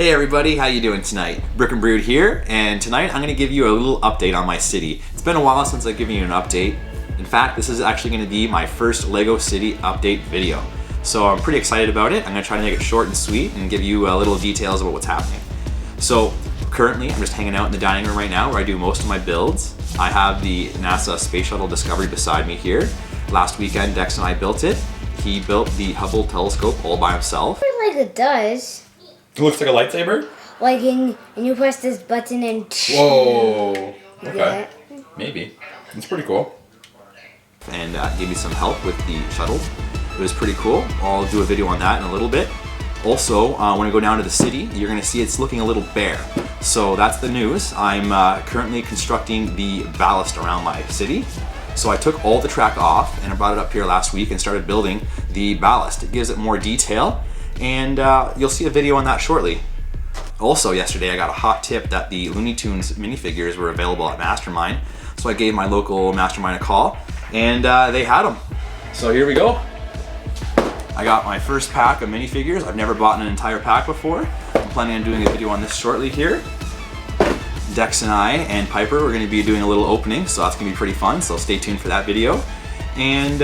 Hey everybody, how you doing tonight? Brick and Brood here, and tonight I'm going to give you a little update on my city. It's been a while since I've given you an update. In fact, this is actually going to be my first Lego City update video. So I'm pretty excited about it. I'm going to try to make it short and sweet and give you little details about what's happening. So currently I'm just hanging out in the dining room right now where I do most of my builds. I have the NASA Space Shuttle Discovery beside me here. Last weekend Dex and I built it. He built the Hubble telescope all by himself. Like it does. It looks like a lightsaber? Like and you press this button and... Whoa! Okay. Yeah. Maybe. It's pretty cool. And gave me some help with the shuttle. It was pretty cool. I'll do a video on that in a little bit. Also, when I go down to the city, you're going to see it's looking a little bare. So that's the news. I'm currently constructing the ballast around my city. So I took all the track off and I brought it up here last week and started building the ballast. It gives it more detail, and you'll see a video on that shortly. Also yesterday I got a hot tip that the Looney Tunes minifigures were available at Mastermind. So I gave my local Mastermind a call and they had them. So here we go. I got my first pack of minifigures. I've never bought an entire pack before. I'm planning on doing a video on this shortly here. Dex and I and Piper, we're going to be doing a little opening, so that's going to be pretty fun, so stay tuned for that video. And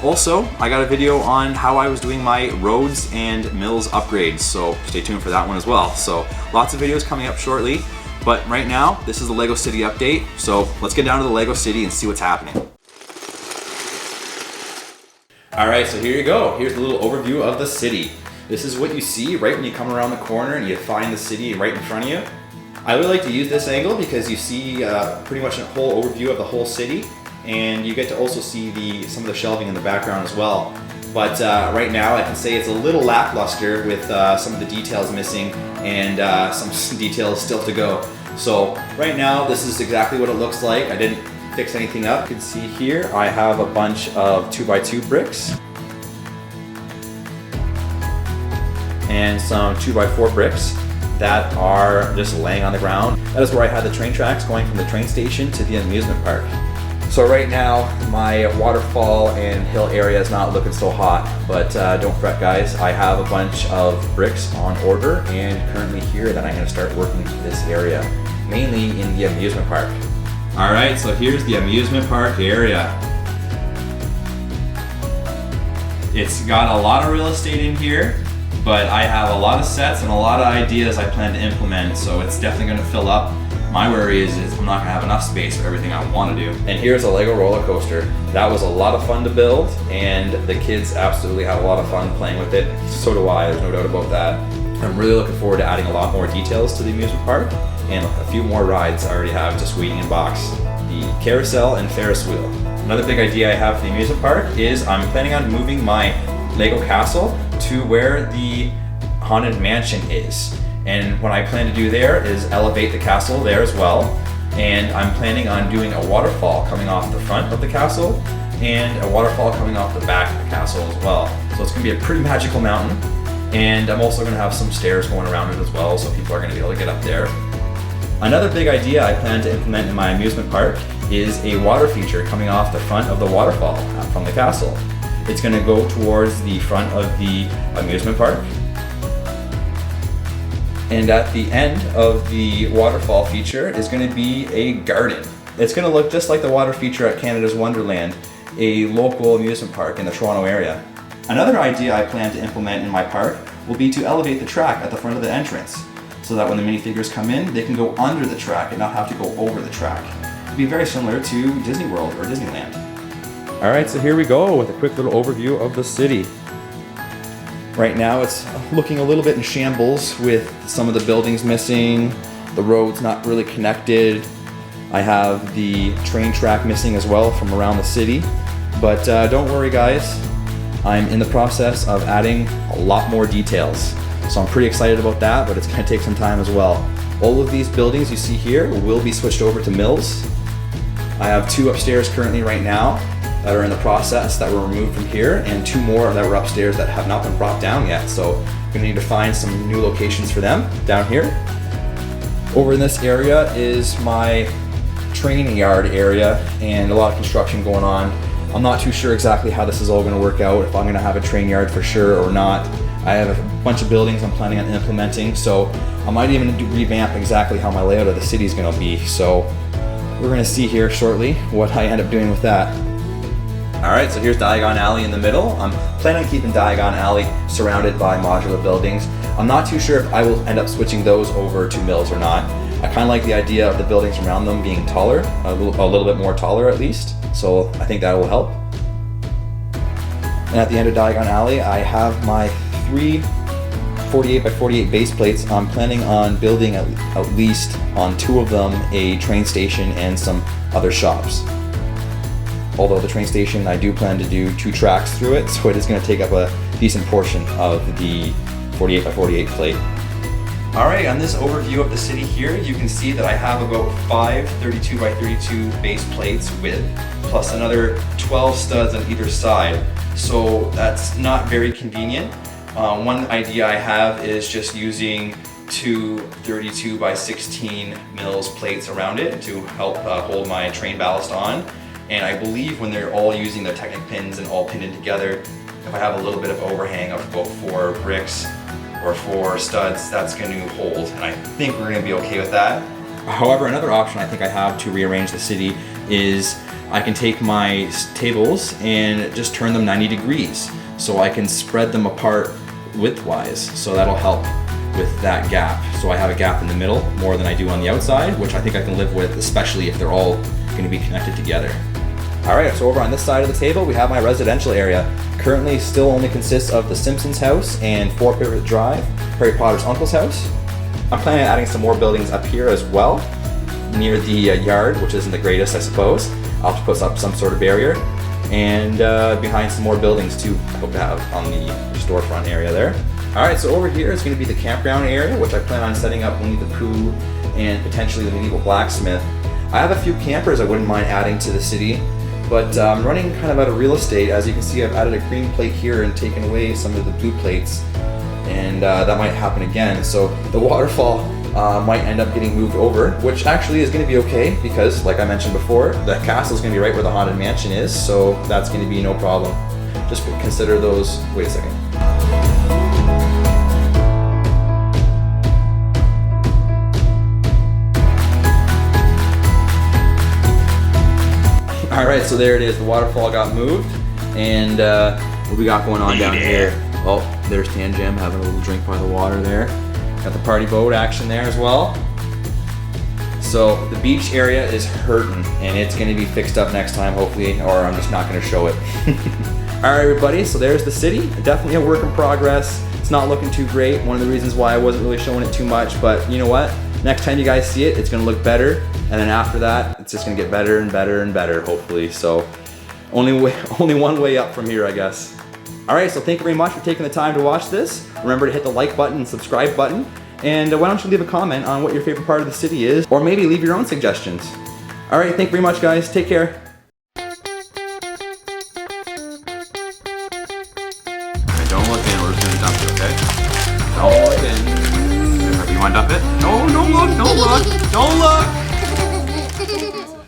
also, I got a video on how I was doing my roads and mills upgrades, so stay tuned for that one as well. So lots of videos coming up shortly, but right now, this is the Lego City update, so let's get down to the Lego City and see what's happening. Alright, so here you go. Here's a little overview of the city. This is what you see right when you come around the corner and you find the city right in front of you. I really like to use this angle because you see pretty much a whole overview of the whole city, and you get to also see some of the shelving in the background as well. But right now I can say it's a little lackluster with some of the details missing and some details still to go. So right now this is exactly what it looks like. I didn't fix anything up. You can see here I have a bunch of 2x2 bricks and some 2x4 bricks that are just laying on the ground. That is where I had the train tracks going from the train station to the amusement park. So right now my waterfall and hill area is not looking so hot, but don't fret guys, I have a bunch of bricks on order and currently here that I'm going to start working this area, mainly in the amusement park. Alright, so here's the amusement park area. It's got a lot of real estate in here, but I have a lot of sets and a lot of ideas I plan to implement, so it's definitely going to fill up. My worry is I'm not going to have enough space for everything I want to do. And here's a Lego roller coaster. That was a lot of fun to build, and the kids absolutely have a lot of fun playing with it. So do I, there's no doubt about that. I'm really looking forward to adding a lot more details to the amusement park, and a few more rides I already have just waiting in box. The carousel and Ferris wheel. Another big idea I have for the amusement park is I'm planning on moving my Lego castle to where the Haunted Mansion is. And what I plan to do there is elevate the castle there as well. And I'm planning on doing a waterfall coming off the front of the castle and a waterfall coming off the back of the castle as well. So it's going to be a pretty magical mountain. And I'm also going to have some stairs going around it as well, so people are going to be able to get up there. Another big idea I plan to implement in my amusement park is a water feature coming off the front of the waterfall from the castle. It's going to go towards the front of the amusement park. And at the end of the waterfall feature is going to be a garden. It's going to look just like the water feature at Canada's Wonderland, a local amusement park in the Toronto area. Another idea I plan to implement in my park will be to elevate the track at the front of the entrance, so that when the minifigures come in, they can go under the track and not have to go over the track. It'll be very similar to Disney World or Disneyland. Alright, so here we go with a quick little overview of the city. Right now it's looking a little bit in shambles with some of the buildings missing, the roads not really connected. I have the train track missing as well from around the city. But don't worry guys, I'm in the process of adding a lot more details. So I'm pretty excited about that, but it's going to take some time as well. All of these buildings you see here will be switched over to mills. I have 2 upstairs currently right now that are in the process that were removed from here, and 2 more that were upstairs that have not been brought down yet. So I'm going to need to find some new locations for them down here. Over in this area is my training yard area and a lot of construction going on. I'm not too sure exactly how this is all going to work out, if I'm going to have a train yard for sure or not. I have a bunch of buildings I'm planning on implementing, so I might even revamp exactly how my layout of the city is going to be. So we're going to see here shortly what I end up doing with that. Alright, so here's Diagon Alley in the middle. I'm planning on keeping Diagon Alley surrounded by modular buildings. I'm not too sure if I will end up switching those over to mills or not. I kind of like the idea of the buildings around them being taller, a little bit more taller at least, so I think that will help. And at the end of Diagon Alley, I have my 3 48 by 48 base plates. I'm planning on building at least on 2 of them a train station and some other shops. Although the train station, I do plan to do 2 tracks through it, so it is going to take up a decent portion of the 48 by 48 plate. Alright, on this overview of the city here, you can see that I have about 5 32 by 32 base plates width, plus another 12 studs on either side. So that's not very convenient. One idea I have is just using 2 32 by 16 mils plates around it to help hold my train ballast on. And I believe when they're all using their Technic pins and all pinned in together, if I have a little bit of overhang of about 4 bricks or 4 studs, that's going to hold. And I think we're going to be okay with that. However, another option I think I have to rearrange the city is I can take my tables and just turn them 90 degrees. So I can spread them apart widthwise. So that'll help with that gap. So I have a gap in the middle more than I do on the outside, which I think I can live with, especially if they're all going to be connected together. Alright, so over on this side of the table we have my residential area. Currently still only consists of the Simpsons house and 4 Pivot Drive, Harry Potter's uncle's house. I'm planning on adding some more buildings up here as well, near the yard, which isn't the greatest I suppose. I'll have to put up some sort of barrier, and behind some more buildings too, I hope to have on the storefront area there. Alright, so over here is going to be the campground area, which I plan on setting up Winnie the Pooh and potentially the medieval blacksmith. I have a few campers I wouldn't mind adding to the city, but I'm running kind of out of real estate. As you can see, I've added a green plate here and taken away some of the blue plates, and that might happen again. So the waterfall might end up getting moved over, which actually is going to be okay because, like I mentioned before, the castle is going to be right where the Haunted Mansion is, so that's going to be no problem. Just consider those. Wait a second. Alright, so there it is. The waterfall got moved, and what we got going on down here? Oh, there's Tan Jam having a little drink by the water there. Got the party boat action there as well. So the beach area is hurting, and it's going to be fixed up next time hopefully, or I'm just not going to show it. Alright everybody, so there's the city. Definitely a work in progress. It's not looking too great. One of the reasons why I wasn't really showing it too much, but you know what? Next time you guys see it, it's going to look better, and then after that, it's just going to get better and better and better, hopefully. So only one way up from here, I guess. Alright, so thank you very much for taking the time to watch this. Remember to hit the like button and subscribe button, and why don't you leave a comment on what your favorite part of the city is, or maybe leave your own suggestions. Alright, thank you very much guys, take care. Okay, don't look in, we're just going to dump it, okay? Don't look in. You want to dump it? No, don't look, don't look, don't look!